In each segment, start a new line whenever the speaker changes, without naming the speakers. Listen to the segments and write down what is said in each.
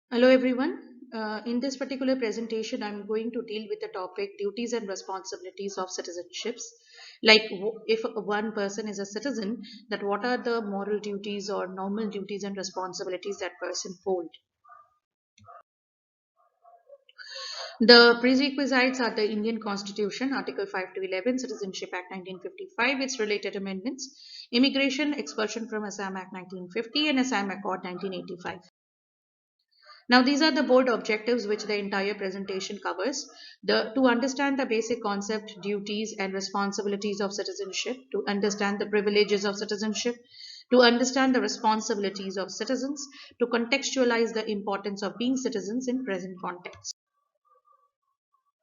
Hello everyone. In this particular presentation, I'm going to deal with the topic duties and responsibilities of citizenships. Like if one person is a citizen, that what are the moral duties or normal duties and responsibilities that person hold. The prerequisites are the Indian Constitution, Article 5 to 11, Citizenship Act 1955, its related amendments, Immigration Expulsion from Assam Act 1950, and Assam Accord 1985. Now, these are the board objectives which the entire presentation covers. To understand the basic concept, duties, and responsibilities of citizenship, to understand the privileges of citizenship, to understand the responsibilities of citizens, to contextualize the importance of being citizens in present context.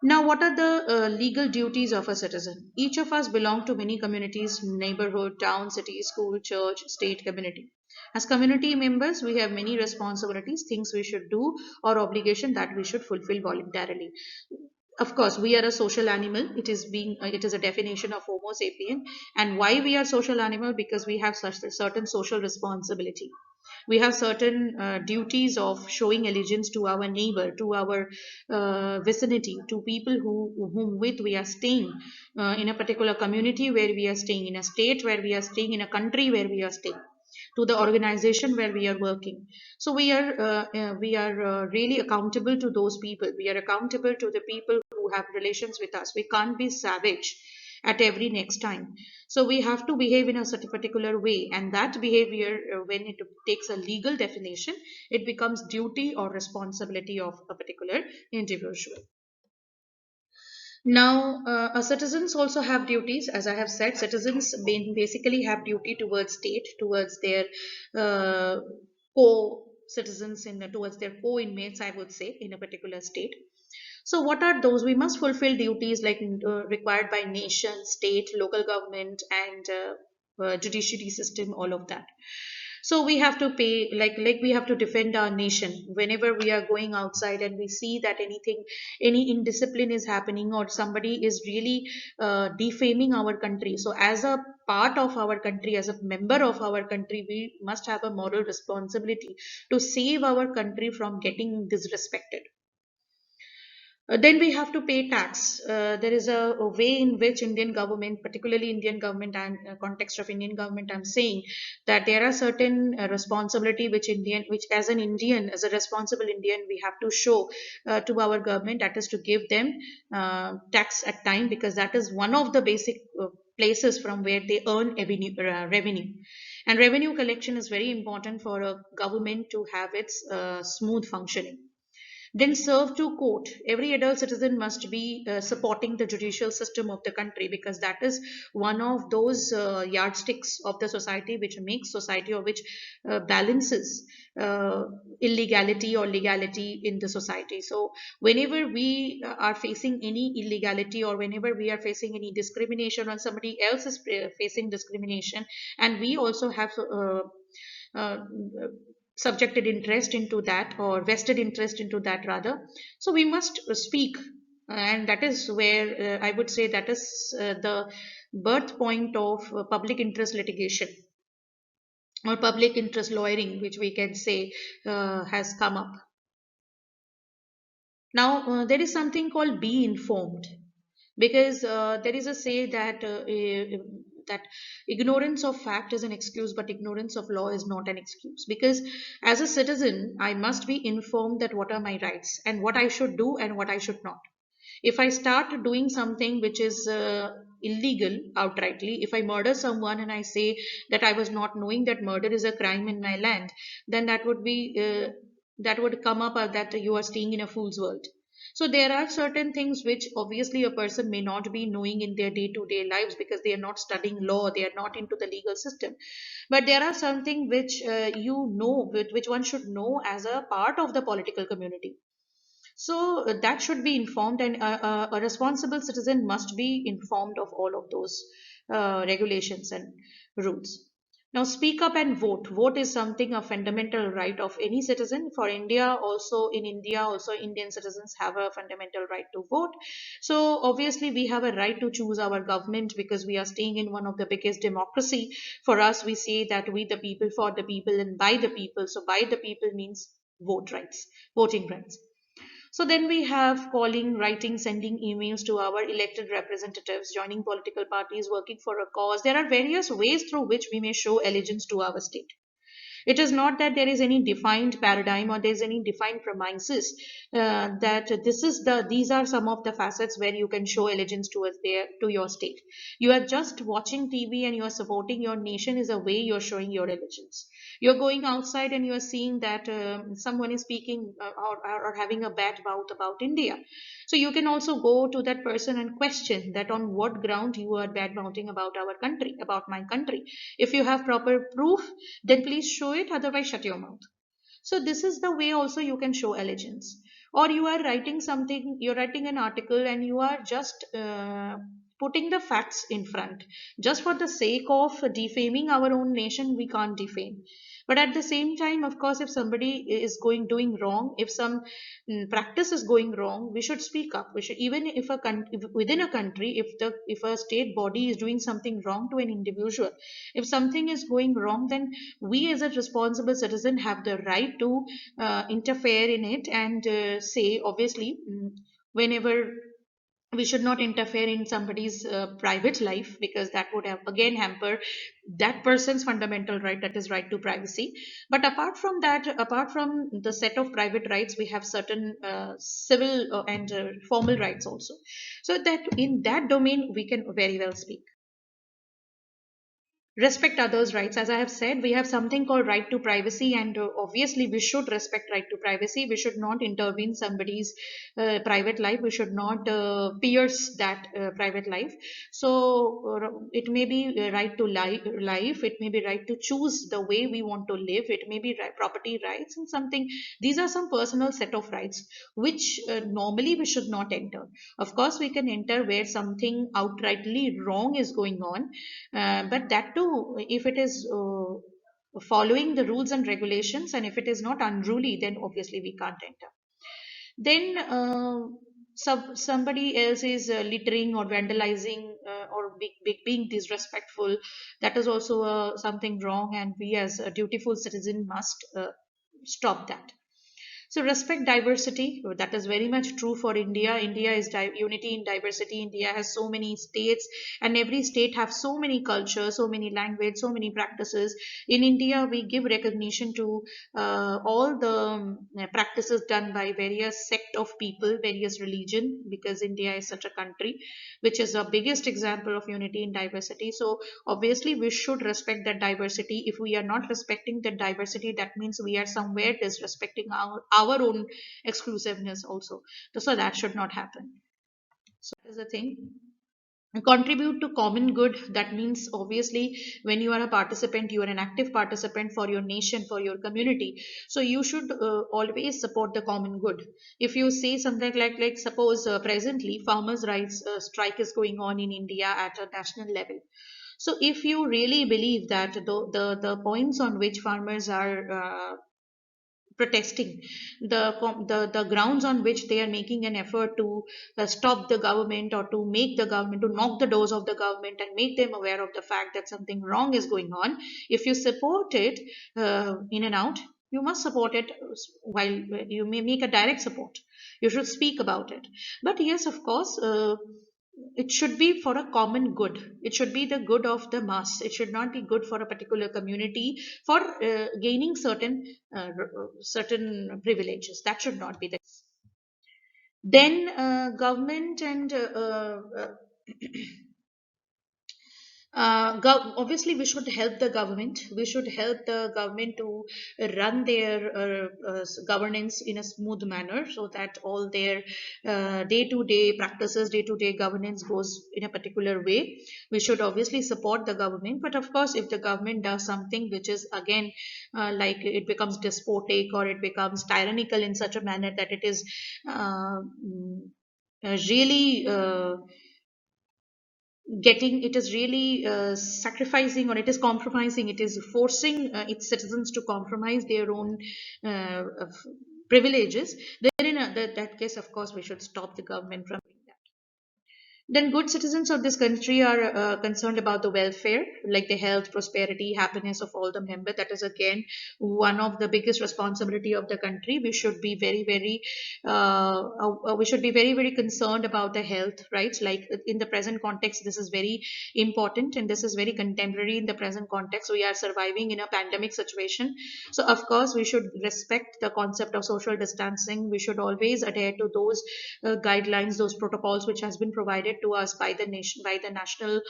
Now, what are the legal duties of a citizen? Each of us belong to many communities, neighborhood, town, city, school, church, state, community. As community members, we have many responsibilities, things we should do, or obligation that we should fulfill voluntarily. Of course, we are a social animal. It is a definition of Homo sapien. And why we are social animal? Because we have such a certain social responsibility. We have certain duties of showing allegiance to our neighbor, to our vicinity, to people whom with we are staying, in a particular community where we are staying, in a state where we are staying, in a country where we are staying, to the organization where we are working. So we are really accountable to those people. We are accountable to the people who have relations with us. We can't be savage at every next time. So we have to behave in a certain particular way, and that behavior, when it takes a legal definition, it becomes duty or responsibility of a particular individual. Now, citizens also have duties. As I have said, citizens basically have duty towards state, towards their uh, co-citizens, towards their co-inmates, I would say, in a particular state. So, what are those? We must fulfill duties like required by nation, state, local government, and judiciary system, all of that. So we have to pay, like we have to defend our nation whenever we are going outside and we see that any indiscipline is happening, or somebody is really defaming our country. So as a part of our country, as a member of our country, we must have a moral responsibility to save our country from getting disrespected. Then we have to pay tax. There is a way in which Indian government, particularly Indian government and context of Indian government, I'm saying that there are certain responsibility which as an Indian, as a responsible Indian, we have to show to our government. That is to give them tax at time, because that is one of the basic places from where they earn revenue. And revenue collection is very important for a government to have its smooth functioning. Then serve to court. Every adult citizen must be supporting the judicial system of the country, because that is one of those yardsticks of the society which makes society, or which balances illegality or legality in the society. So whenever we are facing any illegality, or whenever we are facing any discrimination, or somebody else is facing discrimination, and we also have uh, subjected interest into that, or vested interest into that rather, so we must speak. And that is where I would say that is the birth point of public interest litigation, or public interest lawyering, which we can say has come up. Now, there is something called be informed, because there is a say that ignorance of fact is an excuse, but ignorance of law is not an excuse. Because as a citizen, I must be informed that what are my rights, and what I should do and what I should not. If I start doing something which is illegal outrightly, if I murder someone and I say that I was not knowing that murder is a crime in my land, then that would come up that you are staying in a fool's world. So there are certain things which obviously a person may not be knowing in their day-to-day lives, because they are not studying law, they are not into the legal system. But there are something which which one should know as a part of the political community. So that should be informed, and a responsible citizen must be informed of all of those regulations and rules. Now, speak up and vote. Vote is something, a fundamental right of any citizen. For India, also in India, also Indian citizens have a fundamental right to vote. So obviously, we have a right to choose our government, because we are staying in one of the biggest democracy. For us, we say that we the people, for the people, and by the people. So by the people means voting rights. So then we have calling, writing, sending emails to our elected representatives, joining political parties, working for a cause. There are various ways through which we may show allegiance to our state. It is not that there is any defined paradigm or there's any defined premises that these are some of the facets where you can show allegiance towards their to your state. You are just watching TV and you are supporting your nation is a way you're showing your allegiance. You're going outside and you are seeing that someone is speaking or having a bad mouth about India. So you can also go to that person and question that on what ground you are bad mouthing about our country, about my country. If you have proper proof, then please show it, otherwise shut your mouth. So this is the way also you can show allegiance. Or you are writing something, you're writing an article and you are just putting the facts in front. Just for the sake of defaming our own nation, we can't defame. But at the same time, of course, if somebody is going doing wrong, if some practice is going wrong, we should speak up. We should, even if within a country, if a state body is doing something wrong to an individual, if something is going wrong, then we as a responsible citizen have the right to interfere in it and say, obviously, whenever we should not interfere in somebody's private life, because that would have again hamper that person's fundamental right, that is right to privacy. But apart from that, apart from the set of private rights, we have certain civil and formal rights also, so that in that domain we can very well speak. Respect others' rights. As I have said, we have something called right to privacy, and obviously we should respect right to privacy. We should not intervene somebody's private life. We should not pierce that private life. So it may be right to life. It may be right to choose the way we want to live. It may be property rights and something. These are some personal set of rights which normally we should not enter. Of course, we can enter where something outrightly wrong is going on, but that too, if it is following the rules and regulations, and if it is not unruly, then obviously we can't enter. Then somebody else is littering or vandalizing or being disrespectful. That is also something wrong, and we as a dutiful citizen must stop that. So respect diversity. That is very much true for India. India is unity in diversity. India has so many states, and every state have so many cultures, so many language, so many practices. In India, we give recognition to all the practices done by various sect of people, various religion, because India is such a country which is the biggest example of unity in diversity. So obviously we should respect that diversity. If we are not respecting that diversity, that means we are somewhere disrespecting our own exclusiveness also. So that should not happen. So that is the thing. Contribute to common good. That means obviously when you are a participant, you are an active participant for your nation, for your community, so you should always support the common good. If you say something like suppose presently farmers rights strike is going on in India at a national level. So if you really believe that the points on which farmers are protesting, the grounds on which they are making an effort to stop the government, or to make the government, to knock the doors of the government and make them aware of the fact that something wrong is going on, if you support it in and out, you must support it. While you may make a direct support, you should speak about it. But yes, of course, it should be for a common good. It should be the good of the mass. It should not be good for a particular community for gaining certain privileges. That should not be the case. Then government and obviously we should help the government. We should help the government to run their governance in a smooth manner, so that all their day-to-day practices, day-to-day governance goes in a particular way. We should obviously support the government, but of course if the government does something which is again like it becomes despotic or it becomes tyrannical in such a manner that it is really getting, it is really sacrificing, or it is compromising, it is forcing its citizens to compromise their own of privileges, then in that case of course we should stop the government from doing that. Then good citizens of this country are concerned about the welfare, like the health, prosperity, happiness of all the members. That is again one of the biggest responsibility of the country. We should be very concerned about the health, right? Like in the present context, this is very important and this is very contemporary in the present context. We are surviving in a pandemic situation, so of course we should respect the concept of social distancing. We should always adhere to those guidelines, those protocols which has been provided to us by the nation, by the national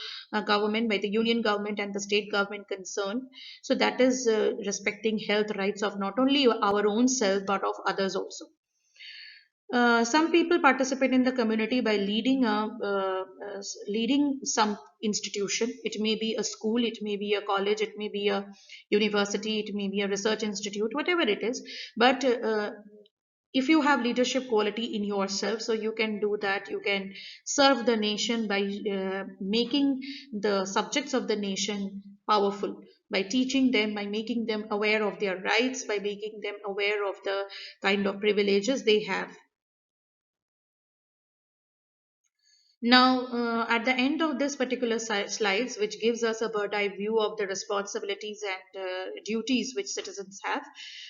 government, by the union government and the state government concerned. So that is respecting health rights of not only our own self but of others also. Some people participate in the community by leading some institution. It may be a school, it may be a college, it may be a university, it may be a research institute, whatever it is. But if you have leadership quality in yourself, so you can do that. You can serve the nation by making the subjects of the nation powerful, by teaching them, by making them aware of their rights, by making them aware of the kind of privileges they have. Now, at the end of this particular slides, which gives us a bird eye view of the responsibilities and duties which citizens have,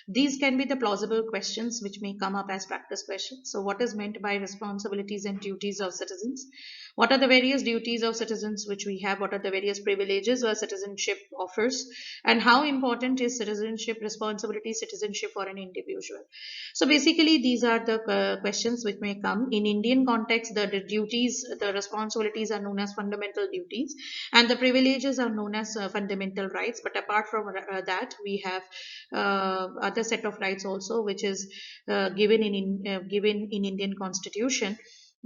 these can be the plausible questions which may come up as practice questions. So, what is meant by responsibilities and duties of citizens? What are the various duties of citizens which we have? What are the various privileges our citizenship offers? And how important is citizenship responsibility, citizenship for an individual? So basically, these are the questions which may come in Indian context. The duties, the responsibilities are known as fundamental duties, and the privileges are known as fundamental rights. But apart from that, we have other set of rights also, which is given in Indian Constitution.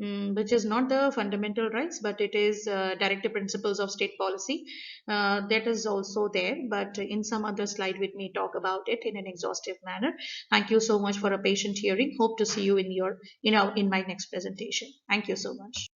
Which is not the fundamental rights, but it is directive principles of state policy. That is also there, but in some other slide we may talk about it in an exhaustive manner. Thank you so much for a patient hearing. Hope to see you in my next presentation. Thank you so much.